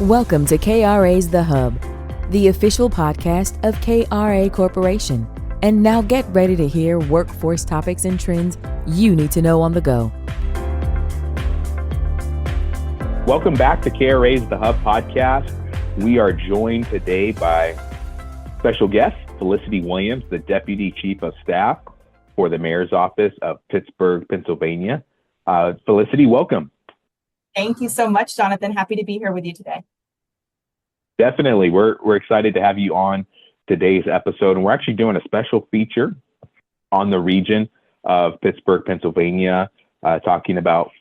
Welcome to KRA's The Hub, the official podcast of KRA Corporation. And now get ready to hear workforce topics and trends you need to know on the go. Welcome back to KRA's The Hub podcast. We are joined today by special guest Felicity Williams, the Deputy Chief of Staff for the Mayor's Office of Pittsburgh, Pennsylvania. Felicity, welcome. Thank you so much, Jonathan. Happy to be here with you today. Definitely. We're excited to have you on today's episode. And we're actually doing a special feature on the region of Pittsburgh, Pennsylvania, talking about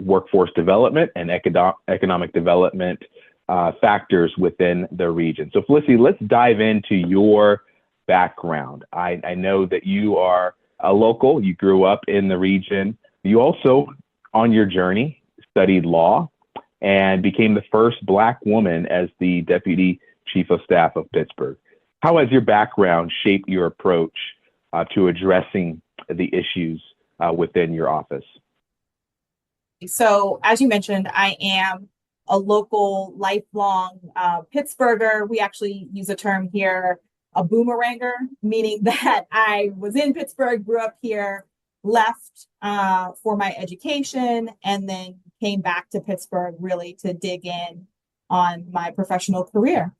workforce development and economic development factors within the region. So Felicity, let's dive into your background. I know that you are a local. You grew up in the region. You also, on your journey, studied law and became the first Black woman as the Deputy Chief of Staff of Pittsburgh. How has your background shaped your approach to addressing the issues within your office? So, as you mentioned, I am a local, lifelong Pittsburgher. We actually use a term here, a boomeranger, meaning that I was in Pittsburgh, grew up here, left for my education, and then came back to Pittsburgh really to dig in on my professional career.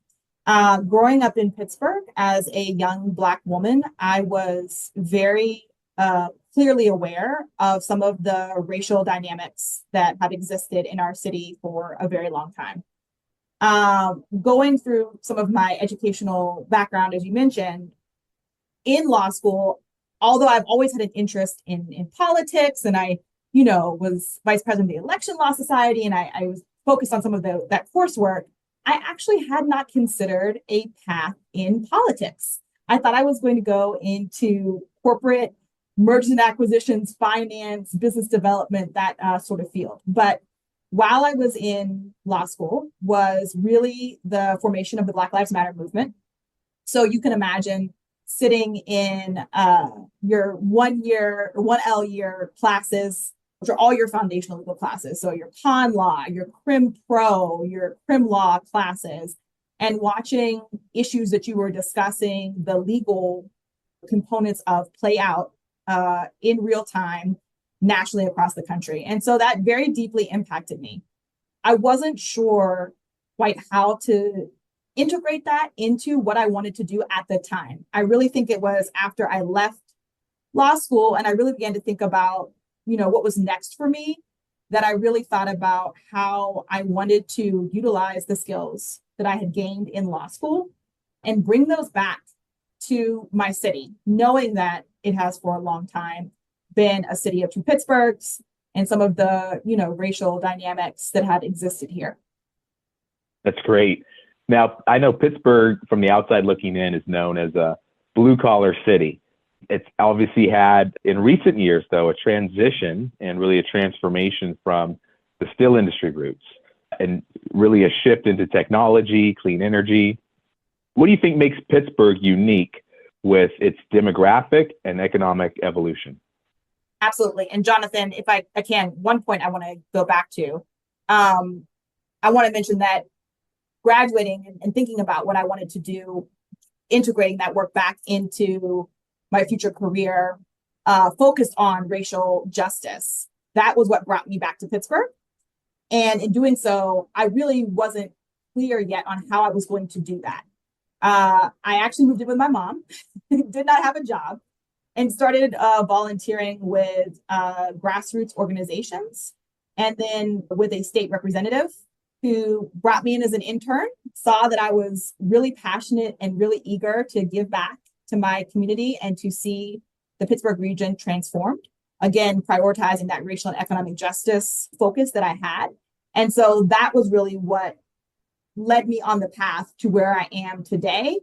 Growing up in Pittsburgh as a young Black woman, I was very clearly aware of some of the racial dynamics that have existed in our city for a very long time. Going through some of my educational background, as you mentioned, in law school, although I've always had an interest in politics, and I was vice president of the Election Law Society, and I was focused on some of that coursework, I actually had not considered a path in politics. I thought I was going to go into corporate mergers and acquisitions, finance, business development, that sort of field. But while I was in law school was really the formation of the Black Lives Matter movement. So you can imagine sitting in your 1 year or 1L year classes, which are all your foundational legal classes. So your con law, your crim pro, your crim law classes, and watching issues that you were discussing, the legal components of play out in real time nationally across the country. And so that very deeply impacted me. I wasn't sure quite how to integrate that into what I wanted to do at the time. I really think it was after I left law school and I really began to think about what was next for me, that I really thought about how I wanted to utilize the skills that I had gained in law school and bring those back to my city, knowing that it has for a long time been a city of two Pittsburghs and some of the, racial dynamics that had existed here. That's great. Now, I know Pittsburgh, from the outside looking in, is known as a blue-collar city. It's obviously had, in recent years, though, a transition and really a transformation from the steel industry roots and really a shift into technology, clean energy. What do you think makes Pittsburgh unique with its demographic and economic evolution? Absolutely. And Jonathan, if I can, one point I want to go back to. I want to mention that graduating and thinking about what I wanted to do, integrating that work back into my future career, focused on racial justice. That was what brought me back to Pittsburgh. And in doing so, I really wasn't clear yet on how I was going to do that. I actually moved in with my mom, did not have a job, and started volunteering with grassroots organizations, and then with a state representative who brought me in as an intern, saw that I was really passionate and really eager to give back to my community and to see the Pittsburgh region transformed. Again, prioritizing that racial and economic justice focus that I had. And so that was really what led me on the path to where I am today.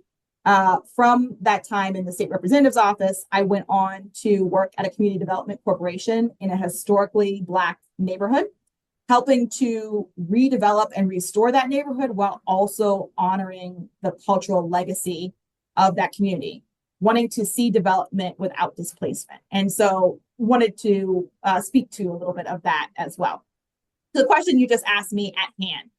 From that time in the state representative's office, I went on to work at a community development corporation in a historically Black neighborhood, helping to redevelop and restore that neighborhood while also honoring the cultural legacy of that community, wanting to see development without displacement. And so wanted to speak to a little bit of that as well. So the question you just asked me at hand,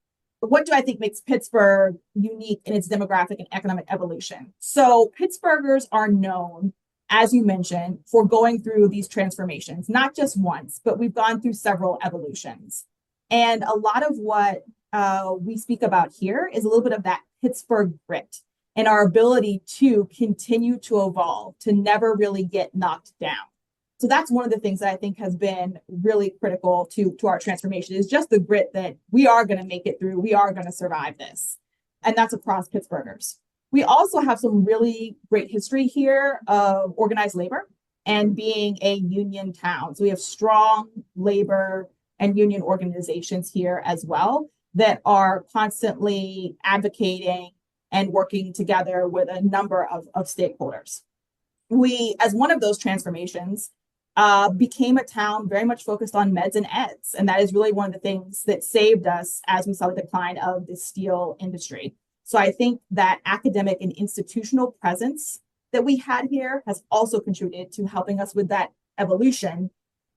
what do I think makes Pittsburgh unique in its demographic and economic evolution? So Pittsburghers are known, as you mentioned, for going through these transformations, not just once, but we've gone through several evolutions. And a lot of what we speak about here is a little bit of that Pittsburgh grit and our ability to continue to evolve, to never really get knocked down. So that's one of the things that I think has been really critical to our transformation, is just the grit that we are going to make it through. We are going to survive this. And that's across Pittsburghers. We also have some really great history here of organized labor and being a union town. So we have strong labor and union organizations here as well that are constantly advocating and working together with a number of stakeholders. We, as one of those transformations, became a town very much focused on meds and eds. And that is really one of the things that saved us as we saw the decline of the steel industry. So I think that academic and institutional presence that we had here has also contributed to helping us with that evolution.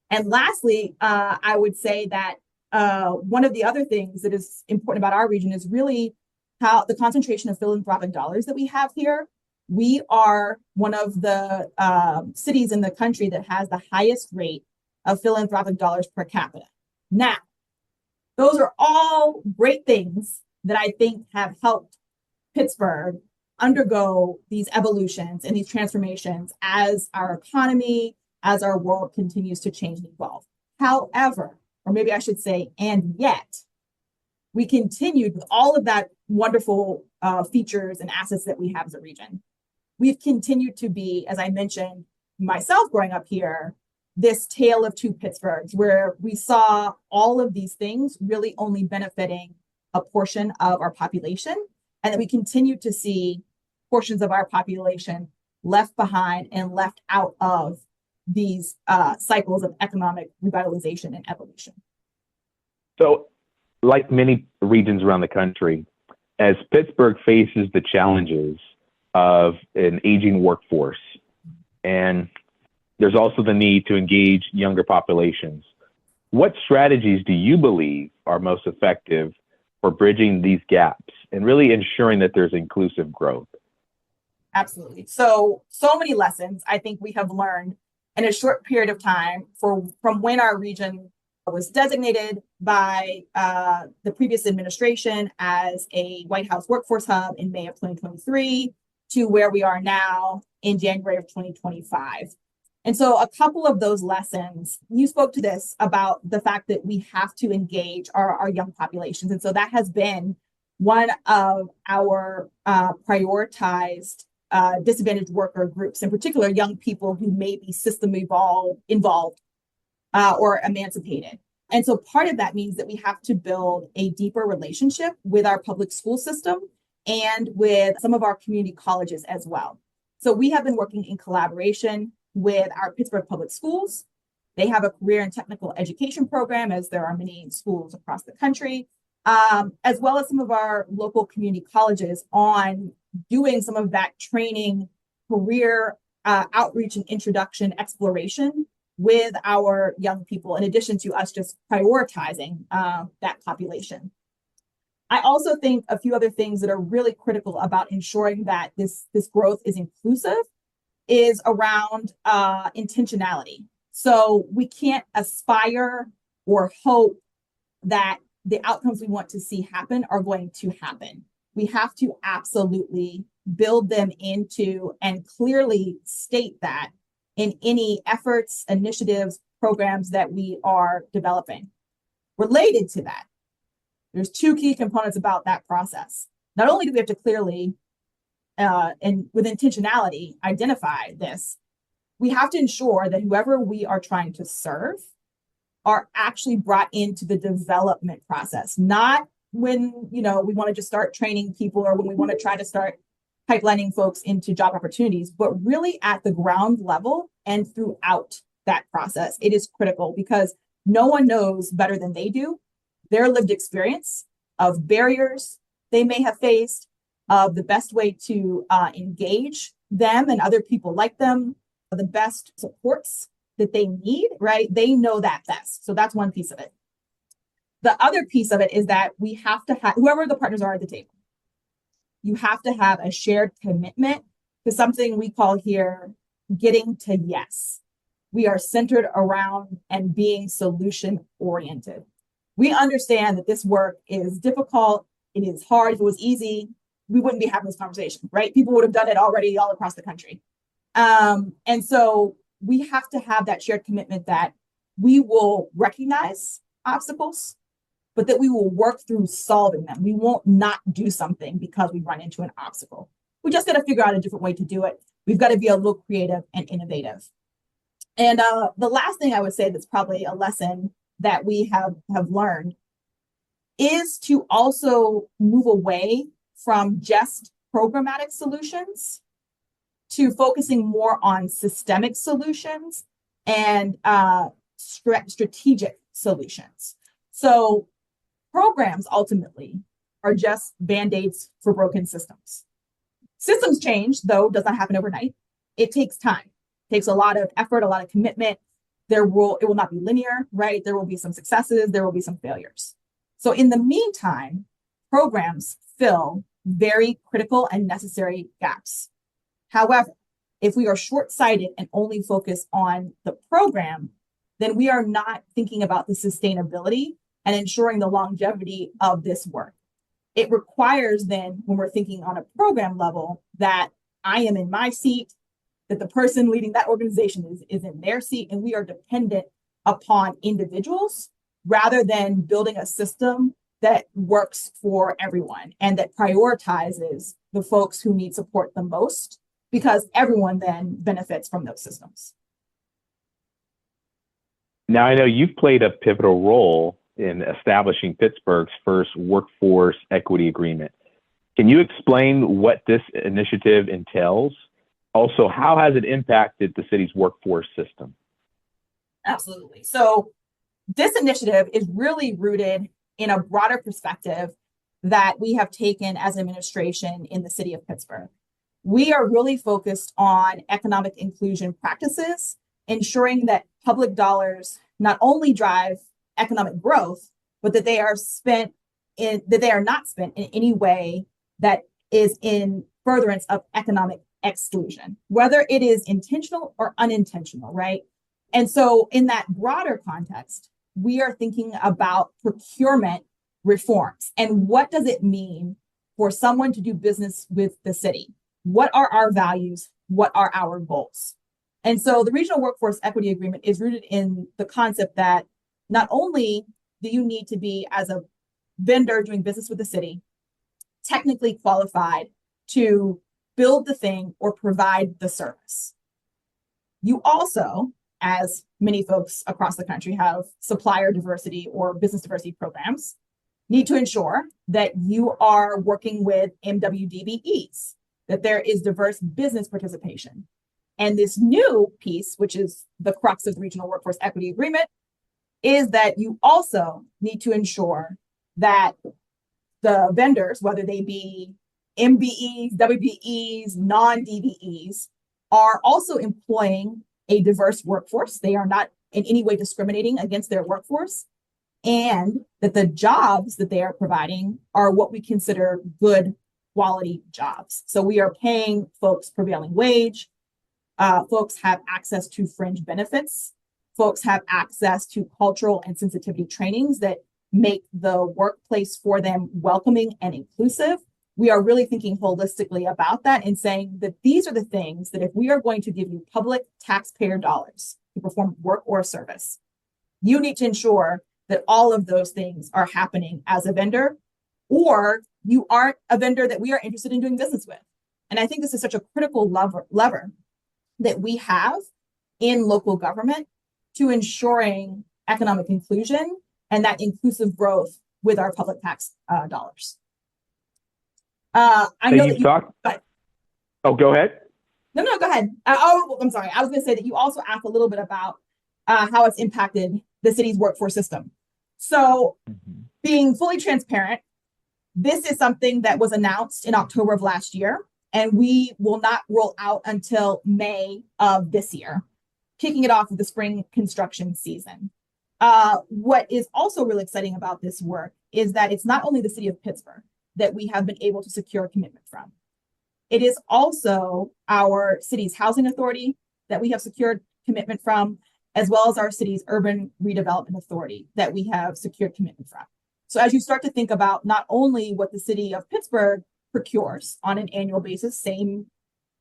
And lastly, I would say that one of the other things that is important about our region is really how the concentration of philanthropic dollars that we have here. We are one of the cities in the country that has the highest rate of philanthropic dollars per capita. Now, those are all great things that I think have helped Pittsburgh undergo these evolutions and these transformations as our economy, as our world continues to change and evolve. However, or maybe I should say, and yet, we continued with all of that wonderful features and assets that we have as a region. We've continued to be, as I mentioned, myself growing up here, this tale of two Pittsburghs, where we saw all of these things really only benefiting a portion of our population, and that we continue to see portions of our population left behind and left out of these cycles of economic revitalization and evolution. So, like many regions around the country, as Pittsburgh faces the challenges of an aging workforce, and there's also the need to engage younger populations, what strategies do you believe are most effective for bridging these gaps and really ensuring that there's inclusive growth? Absolutely. So many lessons I think we have learned in a short period of time from when our region was designated by the previous administration as a White House workforce hub in May of 2023 to where we are now in January of 2025. And so a couple of those lessons, you spoke to this about the fact that we have to engage our young populations. And so that has been one of our prioritized disadvantaged worker groups, in particular, young people who may be system involved or emancipated. And so part of that means that we have to build a deeper relationship with our public school system and with some of our community colleges as well. So we have been working in collaboration with our Pittsburgh public schools. They have a career and technical education program, as there are many schools across the country, as well as some of our local community colleges on doing some of that training, career outreach and introduction exploration with our young people, in addition to us just prioritizing that population. I also think a few other things that are really critical about ensuring that this growth is inclusive is around intentionality. So we can't aspire or hope that the outcomes we want to see happen are going to happen. We have to absolutely build them into and clearly state that in any efforts, initiatives, programs that we are developing. Related to that, there's two key components about that process. Not only do we have to clearly and with intentionality identify this, we have to ensure that whoever we are trying to serve are actually brought into the development process, not when we want to just start training people or when we want to try to start pipelining folks into job opportunities, but really at the ground level and throughout that process. It is critical because no one knows better than they do their lived experience of barriers they may have faced, of the best way to engage them and other people like them, the best supports that they need, right? They know that best. So that's one piece of it. The other piece of it is that we have to have, whoever the partners are at the table, you have to have a shared commitment to something we call here getting to yes. We are centered around and being solution oriented. We understand that this work is difficult. It is hard. If it was easy, we wouldn't be having this conversation, right? People would have done it already all across the country. And so we have to have that shared commitment that we will recognize obstacles, but that we will work through solving them. We won't not do something because we run into an obstacle. We just got to figure out a different way to do it. We've got to be a little creative and innovative. And the last thing I would say that's probably a lesson that we have learned is to also move away from just programmatic solutions to focusing more on systemic solutions and strategic solutions. So programs ultimately are just band-aids for broken systems. Systems change, though, does not happen overnight. It takes time. It takes a lot of effort, a lot of commitment. It will not be linear, right? There will be some successes, there will be some failures. So in the meantime, programs fill very critical and necessary gaps. However, if we are short-sighted and only focus on the program, then we are not thinking about the sustainability and ensuring the longevity of this work. It requires then, when we're thinking on a program level, that I am in my seat, that the person leading that organization is in their seat, and we are dependent upon individuals rather than building a system that works for everyone and that prioritizes the folks who need support the most, because everyone then benefits from those systems. Now, I know you've played a pivotal role in establishing Pittsburgh's first workforce equity agreement. Can you explain what this initiative entails? Also, how has it impacted the city's workforce system? Absolutely. So this initiative is really rooted in a broader perspective that we have taken as an administration in the city of Pittsburgh. We are really focused on economic inclusion practices, ensuring that public dollars not only drive economic growth, but that they are not spent in any way that is in furtherance of economic exclusion, whether it is intentional or unintentional, right? And so in that broader context, we are thinking about procurement reforms. And what does it mean for someone to do business with the city? What are our values? What are our goals? And so the Regional Workforce Equity Agreement is rooted in the concept that not only do you need to be, as a vendor doing business with the city, technically qualified to build the thing or provide the service, you also, as many folks across the country have supplier diversity or business diversity programs, need to ensure that you are working with MWDBEs, that there is diverse business participation. And this new piece, which is the crux of the Regional Workforce Equity Agreement, is that you also need to ensure that the vendors, whether they be MBEs, WBEs, non-DBEs, are also employing a diverse workforce. They are not in any way discriminating against their workforce, and that the jobs that they are providing are what we consider good quality jobs. So we are paying folks prevailing wage. Folks have access to fringe benefits. Folks have access to cultural and sensitivity trainings that make the workplace for them welcoming and inclusive. We are really thinking holistically about that and saying that these are the things that if we are going to give you public taxpayer dollars to perform work or service, you need to ensure that all of those things are happening as a vendor, or you aren't a vendor that we are interested in doing business with. And I think this is such a critical lever that we have in local government to ensuring economic inclusion and that inclusive growth with our public tax dollars. I know that you talked. Oh, go ahead. No, go ahead. I'm sorry. I was going to say that you also asked a little bit about how it's impacted the city's workforce system. So, being fully transparent, this is something that was announced in October of last year, and we will not roll out until May of this year, kicking it off with the spring construction season. What is also really exciting about this work is that it's not only the city of Pittsburgh that we have been able to secure a commitment from. It is also our city's housing authority that we have secured commitment from, as well as our city's urban redevelopment authority that we have secured commitment from. So as you start to think about not only what the city of Pittsburgh procures on an annual basis, same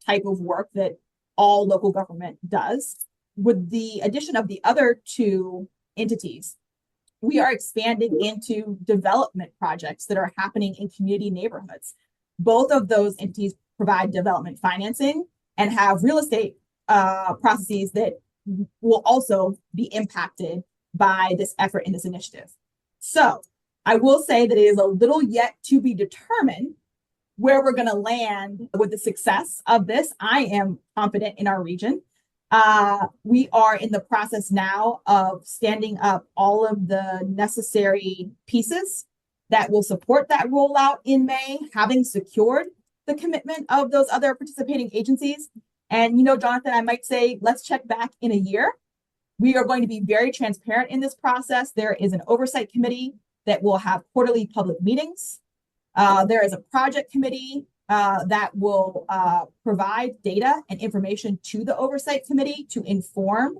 type of work that all local government does, with the addition of the other two entities, we are expanding into development projects that are happening in community neighborhoods. Both of those entities provide development financing and have real estate processes that will also be impacted by this effort in this initiative. So I will say that it is a little yet to be determined where we're going to land with the success of this. I am confident in our region. We are in the process now of standing up all of the necessary pieces that will support that rollout in May, having secured the commitment of those other participating agencies. And, Jonathan, I might say, let's check back in a year. We are going to be very transparent in this process. There is an oversight committee that will have quarterly public meetings. There is a project committee that will provide data and information to the oversight committee to inform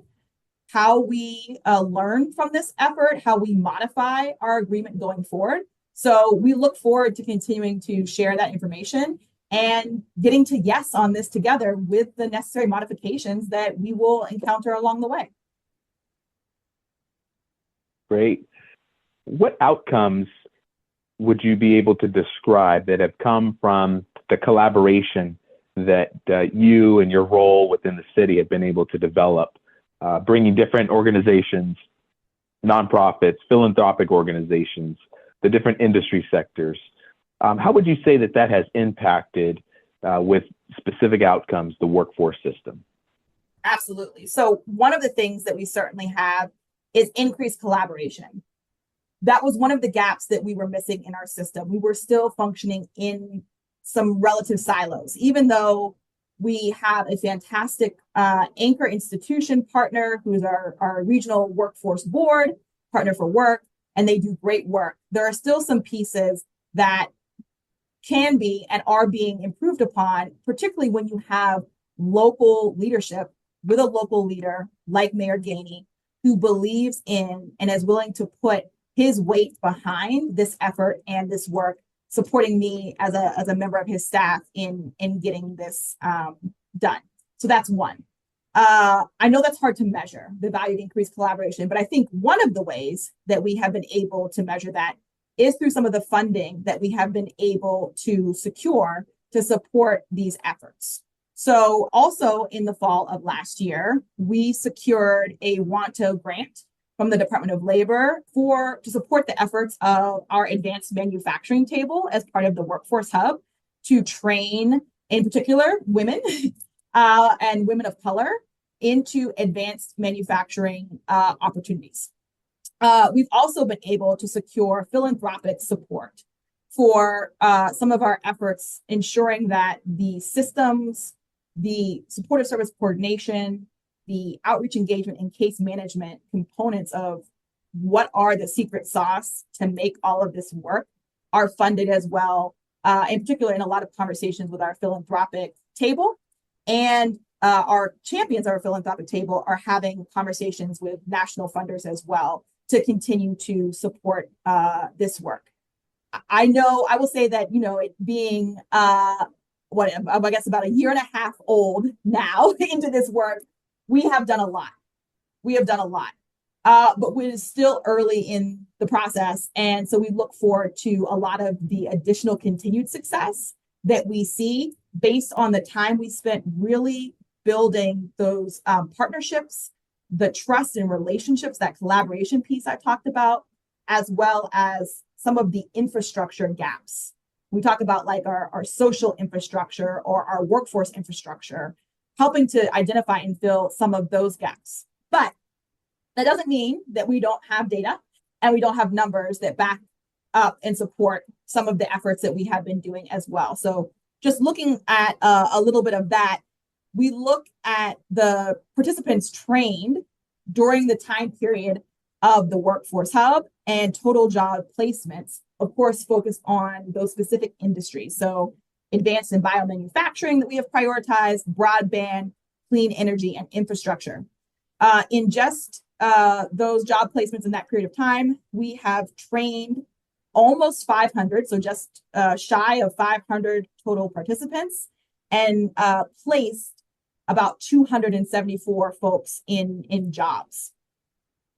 how we learn from this effort, how we modify our agreement going forward. So we look forward to continuing to share that information and getting to yes on this together with the necessary modifications that we will encounter along the way. Great. What outcomes would you be able to describe that have come from the collaboration that you and your role within the city have been able to develop, bringing different organizations, nonprofits, philanthropic organizations, the different industry sectors? How would you say that has impacted with specific outcomes the workforce system? Absolutely. So one of the things that we certainly have is increased collaboration. That was one of the gaps that we were missing in our system. We were still functioning in some relative silos, even though we have a fantastic anchor institution partner who's our regional workforce board, Partner for Work, and they do great work. There are still some pieces that can be and are being improved upon, particularly when you have local leadership with a local leader like Mayor Gainey, who believes in and is willing to put his weight behind this effort and this work, supporting me as a member of his staff in getting this done. So that's one. I know that's hard to measure, the value of increased collaboration, but I think one of the ways that we have been able to measure that is through some of the funding that we have been able to secure to support these efforts. So also in the fall of last year, we secured a WANTO grant from the Department of Labor to support the efforts of our advanced manufacturing table as part of the Workforce Hub to train, in particular, women and women of color into advanced manufacturing opportunities. We've also been able to secure philanthropic support for some of our efforts, ensuring that the systems, the supportive service coordination, the outreach engagement and case management components of what are the secret sauce to make all of this work are funded as well, in particular in a lot of conversations with our philanthropic table. And our champions of our philanthropic table are having conversations with national funders as well to continue to support this work. I will say that, it being, I guess about a year and a half old now into this work, we have done a lot. But we're still early in the process. And so we look forward to a lot of the additional continued success that we see based on the time we spent really building those partnerships, the trust and relationships, that collaboration piece I talked about, as well as some of the infrastructure gaps. We talk about like our social infrastructure or our workforce infrastructure, helping to identify and fill some of those gaps. But that doesn't mean that we don't have data and we don't have numbers that back up and support some of the efforts that we have been doing as well. So just looking at a little bit of that, we look at the participants trained during the time period of the Workforce Hub and total job placements, of course, focused on those specific industries. So advanced in biomanufacturing that we have prioritized, broadband, clean energy, and infrastructure. In just those job placements in that period of time, we have trained almost 500, so just shy of 500 total participants, and placed about 274 folks in jobs.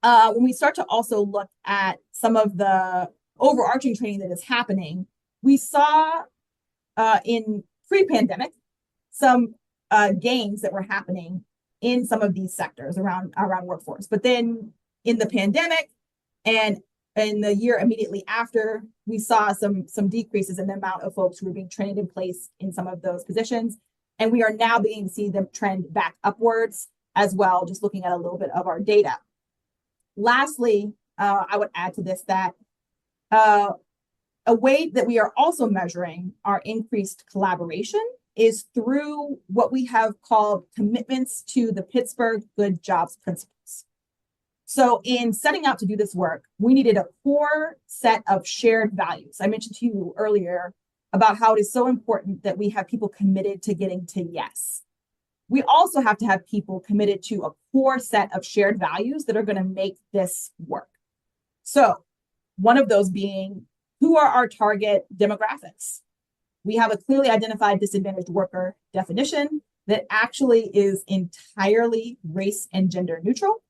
When we start to also look at some of the overarching training that is happening, we saw in pre-pandemic some gains that were happening in some of these sectors around workforce. But then in the pandemic and in the year immediately after, we saw some decreases in the amount of folks who were being trained in place in some of those positions. And we are now beginning to see them trend back upwards as well, just looking at a little bit of our data. Lastly, I would add to this that a way that we are also measuring our increased collaboration is through what we have called commitments to the Pittsburgh Good Jobs Principles. So in setting out to do this work, we needed a core set of shared values. I mentioned to you earlier about how it is so important that we have people committed to getting to yes. We also have to have people committed to a core set of shared values that are going to make this work. So one of those being, who are our target demographics? We have a clearly identified disadvantaged worker definition that actually is entirely race and gender neutral.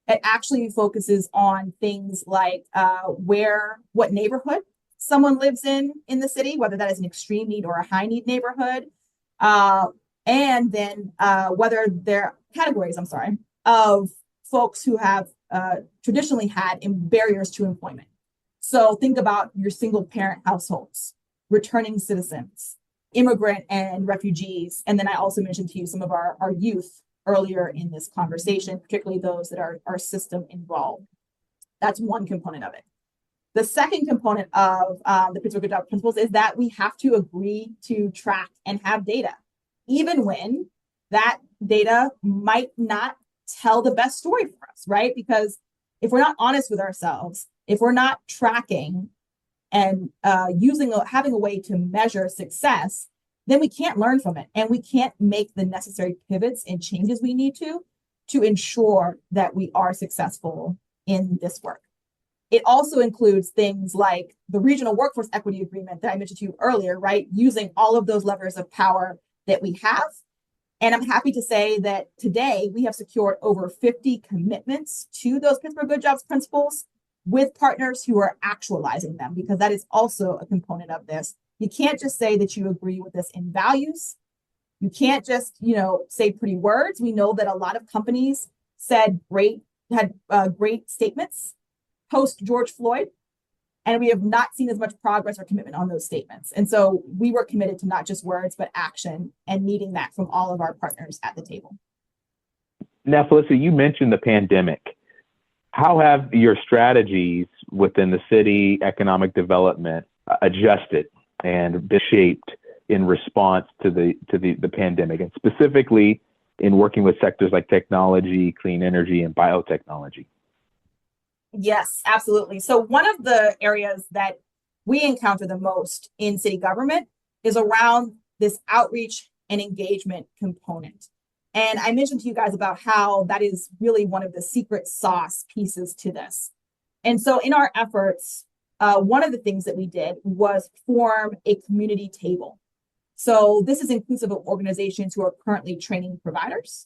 It actually focuses on things like what neighborhood someone lives in the city, whether that is an extreme need or a high need neighborhood, and then whether they're categories, of folks who have traditionally had barriers to employment. So think about your single parent households, returning citizens, immigrant and refugees. And then I also mentioned to you some of our youth earlier in this conversation, particularly those that are system involved. That's one component of it. The second component of the Pittsburgh Good Job Principles is that we have to agree to track and have data, even when that data might not tell the best story for us, right? Because if we're not honest with ourselves, if we're not tracking and having a way to measure success, then we can't learn from it, and we can't make the necessary pivots and changes we need to ensure that we are successful in this work. It also includes things like the regional workforce equity agreement that I mentioned to you earlier, right? Using all of those levers of power that we have. And I'm happy to say that today we have secured over 50 commitments to those Pittsburgh Good Jobs Principles with partners who are actualizing them, because that is also a component of this. You can't just say that you agree with this in values. You can't just, say pretty words. We know that a lot of companies had great statements post George Floyd, and we have not seen as much progress or commitment on those statements. And so we were committed to not just words, but action, and needing that from all of our partners at the table. Now, Felicity, you mentioned the pandemic. How have your strategies within the city economic development adjusted and been shaped in response to the pandemic, and specifically in working with sectors like technology, clean energy, and biotechnology? Yes, absolutely. So one of the areas that we encounter the most in city government is around this outreach and engagement component. And I mentioned to you guys about how that is really one of the secret sauce pieces to this. And so in our efforts, one of the things that we did was form a community table. So this is inclusive of organizations who are currently training providers.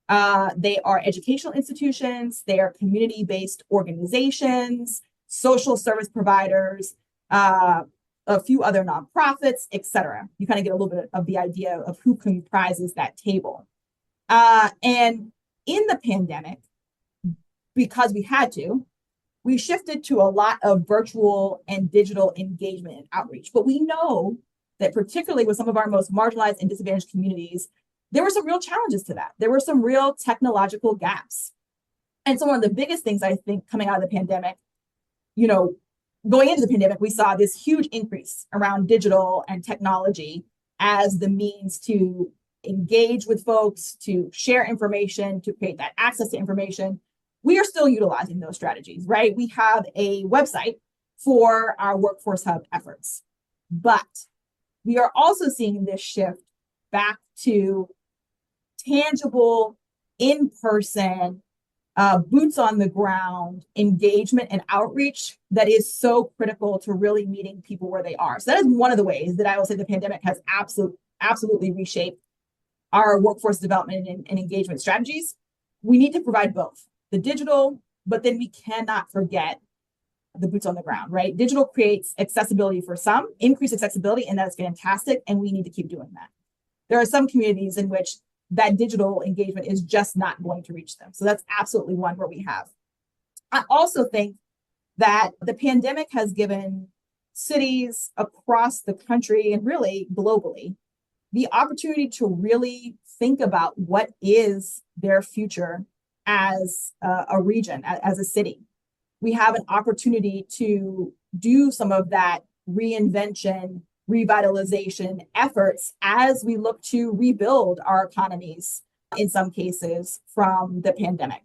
They are educational institutions, they are community-based organizations, social service providers, a few other nonprofits, et cetera. You kind of get a little bit of the idea of who comprises that table. And in the pandemic, because we had to, we shifted to a lot of virtual and digital engagement and outreach. But we know that particularly with some of our most marginalized and disadvantaged communities, there were some real challenges to that. There were some real technological gaps. And so one of the biggest things I think coming out of the pandemic, going into the pandemic, we saw this huge increase around digital and technology as the means to engage with folks, to share information, to create that access to information. we are still utilizing those strategies, right? We have a website for our Workforce Hub efforts, but we are also seeing this shift back to tangible, in-person, boots on the ground engagement and outreach that is so critical to really meeting people where they are. So that is one of the ways that I will say the pandemic has absolutely reshaped our workforce development and engagement strategies. We need to provide both the digital, but then we cannot forget the boots on the ground, right? Digital creates accessibility for some, increased accessibility, and that's fantastic. And we need to keep doing that. There are some communities in which that digital engagement is just not going to reach them. So that's absolutely one where we have. I also think that the pandemic has given cities across the country and really globally the opportunity to really think about what is their future as a region, as a city. We have an opportunity to do some of that reinvention, revitalization efforts as we look to rebuild our economies, in some cases, from the pandemic.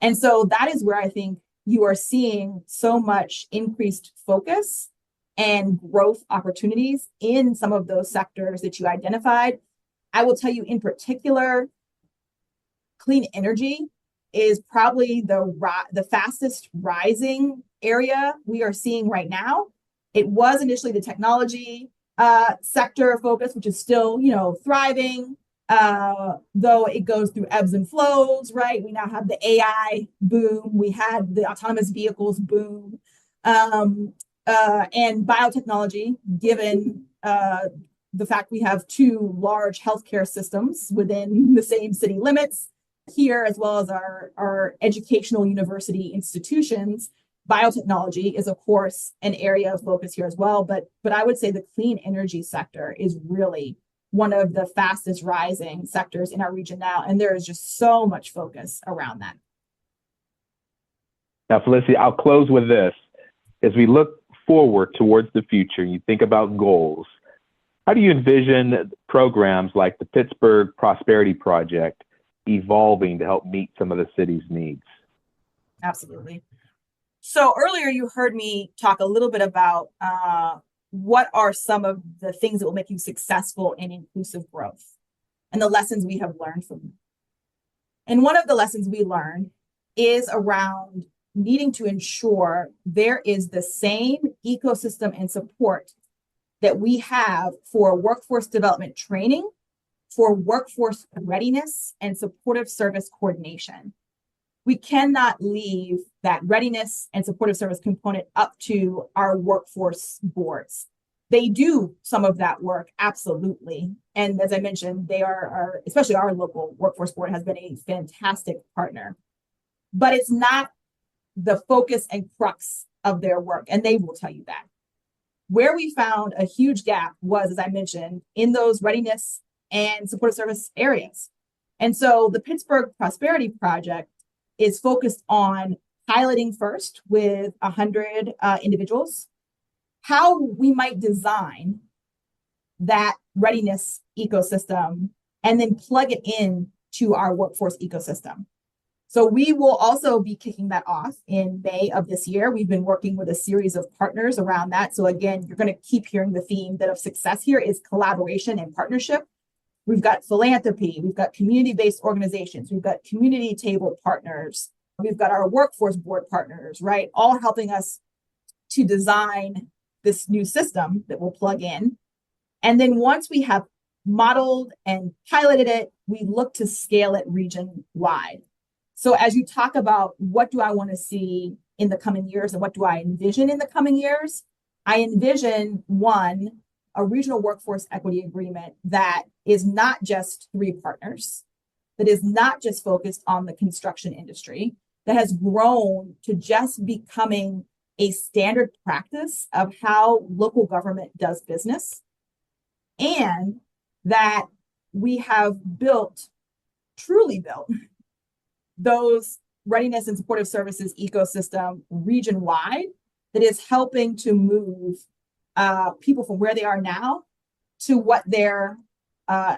And so that is where I think you are seeing so much increased focus and growth opportunities in some of those sectors that you identified. I will tell you in particular, clean energy is probably the fastest rising area we are seeing right now. It was initially the technology sector focus, which is still, thriving, though it goes through ebbs and flows, right? We now have the AI boom. We had the autonomous vehicles boom. And biotechnology, given the fact we have two large healthcare systems within the same city limits here, as well as our educational university institutions. Biotechnology is, of course, an area of focus here as well. But I would say the clean energy sector is really one of the fastest rising sectors in our region now. And there is just so much focus around that. Now, Felicity, I'll close with this. As we look forward towards the future, you think about goals. How do you envision programs like the Pittsburgh Prosperity Project evolving to help meet some of the city's needs? Absolutely. So earlier you heard me talk a little bit about what are some of the things that will make you successful in inclusive growth and the lessons we have learned from them. And one of the lessons we learned is around needing to ensure there is the same ecosystem and support that we have for workforce development training, for workforce readiness, and supportive service coordination. We cannot leave that readiness and supportive service component up to our workforce boards. They do some of that work, absolutely. And as I mentioned, they are especially our local workforce board has been a fantastic partner. But it's not the focus and crux of their work, and they will tell you that. Where we found a huge gap was, as I mentioned, in those readiness and supportive service areas. And so the Pittsburgh Prosperity Project is focused on piloting first with 100 individuals, how we might design that readiness ecosystem and then plug it in to our workforce ecosystem. So we will also be kicking that off in May of this year. We've been working with a series of partners around that. So again, you're going to keep hearing the theme that of success here is collaboration and partnership. We've got philanthropy, we've got community-based organizations, we've got community table partners, we've got our workforce board partners, right? All helping us to design this new system that we'll plug in. And then once we have modeled and piloted it, we look to scale it region-wide. So as you talk about what do I want to see in the coming years and what do I envision in the coming years, I envision one, a regional workforce equity agreement that is not just 3 partners, that is not just focused on the construction industry, that has grown to just becoming a standard practice of how local government does business, and that we have truly built, those readiness and supportive services ecosystem region-wide that is helping to move people from where they are now to what their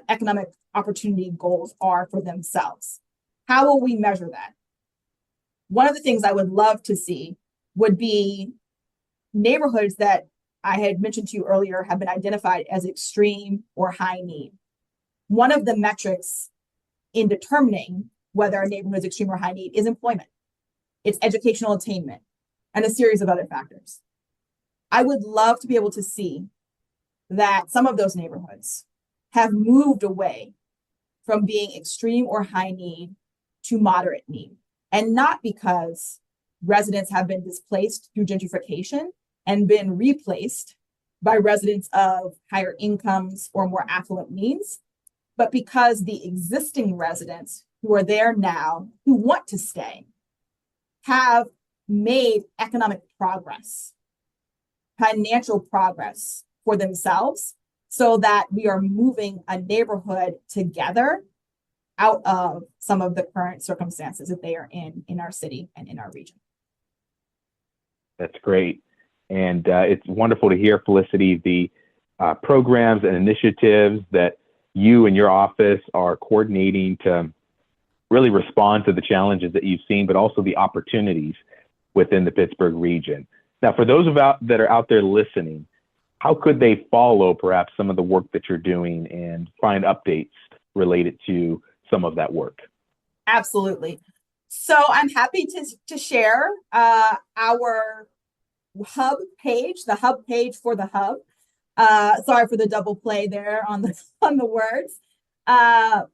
economic opportunity goals are for themselves. How will we measure that? one of the things I would love to see would be neighborhoods that I had mentioned to you earlier have been identified as extreme or high need. One of the metrics in determining whether a neighborhood is extreme or high need is employment. It's educational attainment and a series of other factors. I would love to be able to see that some of those neighborhoods have moved away from being extreme or high need to moderate need. And not because residents have been displaced through gentrification and been replaced by residents of higher incomes or more affluent means, but because the existing residents who are there now, who want to stay, have made economic progress, financial progress for themselves, so that we are moving a neighborhood together out of some of the current circumstances that they are in our city and in our region. That's great. And it's wonderful to hear, Felicity, the programs and initiatives that you and your office are coordinating to really respond to the challenges that you've seen, but also the opportunities within the Pittsburgh region. Now, for those that are out there listening, how could they follow perhaps some of the work that you're doing and find updates related to some of that work? Absolutely. So I'm happy to share our hub page, the hub page for the hub. Sorry for the double play there on the words. I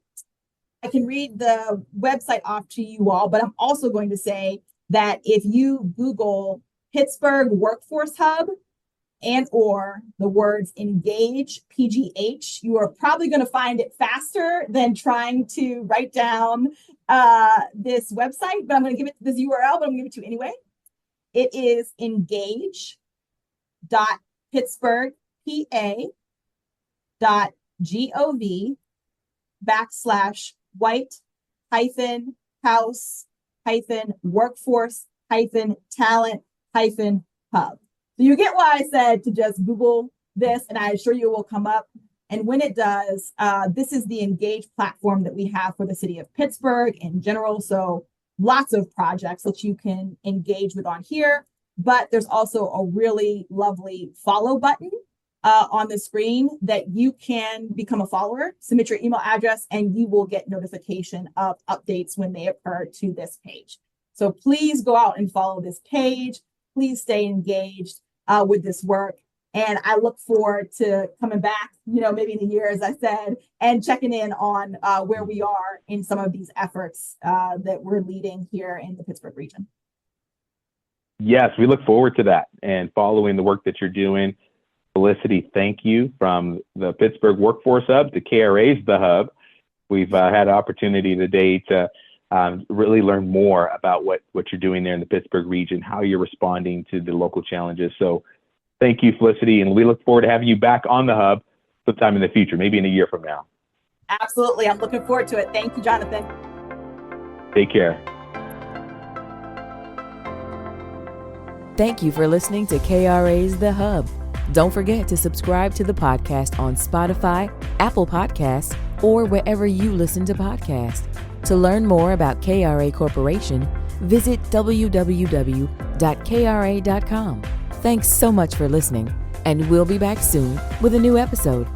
can read the website off to you all, but I'm also going to say that if you Google Pittsburgh Workforce Hub and or the words engage PGH, you are probably going to find it faster than trying to write down this website, but I'm going to give it this URL, but I'm going to give it to you anyway. It is engage.pittsburgh.gov/white-house-workforce-talent-hub. So you get why I said to just Google this, and I assure you it will come up. And when it does, this is the Engage platform that we have for the city of Pittsburgh in general. So lots of projects that you can engage with on here, but there's also a really lovely follow button on the screen that you can become a follower, submit your email address, and you will get notification of updates when they occur to this page. So please go out and follow this page. Please stay engaged with this work. And I look forward to coming back, maybe in a year, as I said, and checking in on where we are in some of these efforts that we're leading here in the Pittsburgh region. Yes, we look forward to that and following the work that you're doing. Felicity, thank you. From the Pittsburgh Workforce Hub to KRA's The Hub, we've had an opportunity today to really learn more about what you're doing there in the Pittsburgh region, how you're responding to the local challenges. So thank you, Felicity, and we look forward to having you back on the Hub sometime in the future, maybe in a year from now. Absolutely. I'm looking forward to it. Thank you, Jonathan. Take care. Thank you for listening to KRA's The Hub. Don't forget to subscribe to the podcast on Spotify, Apple Podcasts, or wherever you listen to podcasts. To learn more about KRA Corporation, visit www.kra.com. Thanks so much for listening, and we'll be back soon with a new episode.